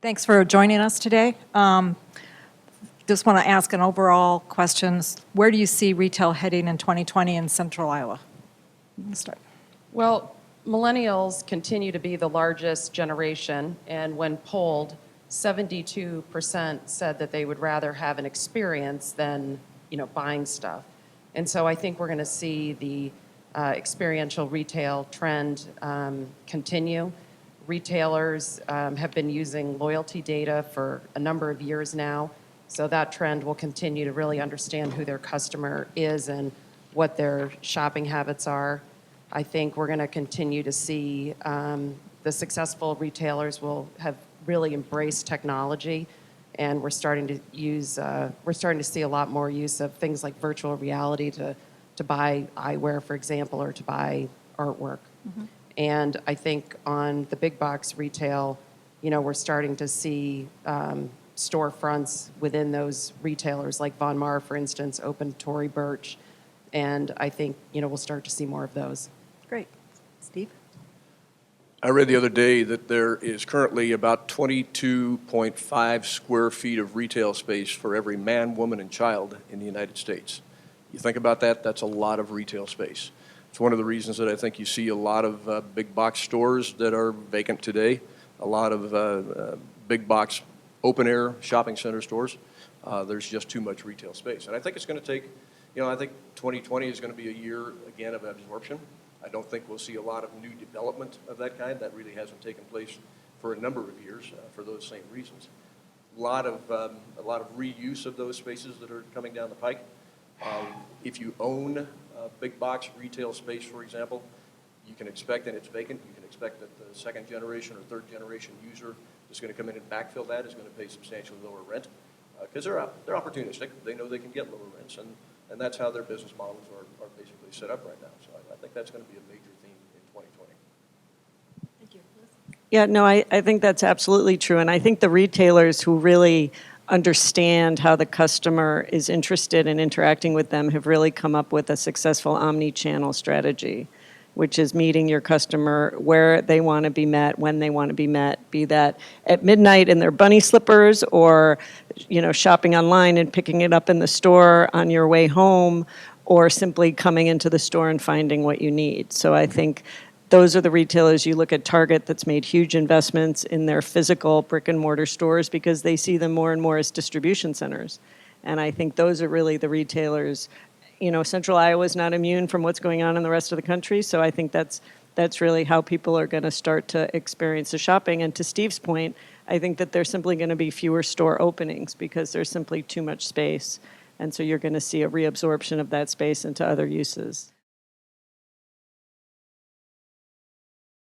Thanks for joining us today. Just want to ask an overall question. Where do you see retail heading in 2020 in Central Iowa? Let's start. Well, millennials continue to be the largest generation, and when polled, 72% said that they would rather have an experience than, buying stuff. And so I think we're going to see the experiential retail trend continue. Retailers have been using loyalty data for a number of years now, so that trend will continue to really understand who their customer is and what their shopping habits are. I think we're going to continue to see the successful retailers will have really embraced technology, and we're starting to see a lot more use of things like virtual reality to buy eyewear, for example, or to buy artwork. Mm-hmm. And I think on the big box retail, we're starting to see storefronts within those retailers, like Von Maur, for instance, open Tory Burch, and I think we'll start to see more of those. Great. Steve? I read the other day that there is currently about 22.5 square feet of retail space for every man, woman, and child in the United States. You think about that, that's a lot of retail space. It's one of the reasons that I think you see a lot of big box stores that are vacant today, a lot of big box open air shopping center stores. There's just too much retail space. And I think it's going to take, I think 2020 is going to be a year, again, of absorption. I don't think we'll see a lot of new development of that kind. That really hasn't taken place for a number of years for those same reasons. A lot of reuse of those spaces that are coming down the pike. If you own big box retail space, for example, you can expect, and it's vacant, you can expect that the second generation or third generation user is going to come in and backfill that, is going to pay substantially lower rent, because they're opportunistic. They know they can get lower rents, and that's how their business models are basically set up right now. So I think that's going to be a major theme in 2020. Thank you. Yeah, no, I think that's absolutely true, and I think the retailers who really understand how the customer is interested in interacting with them have really come up with a successful omni-channel strategy, which is meeting your customer where they want to be met, when they want to be met, be that at midnight in their bunny slippers or, shopping online and picking it up in the store on your way home, or simply coming into the store and finding what you need. So I think those are the retailers. You look at Target, that's made huge investments in their physical brick and mortar stores because they see them more and more as distribution centers. And I think those are really the retailers. Central Iowa is not immune from what's going on in the rest of the country, so I think that's really how people are going to start to experience the shopping. And to Steve's point, I think that there's simply going to be fewer store openings because there's simply too much space. And so you're going to see a reabsorption of that space into other uses.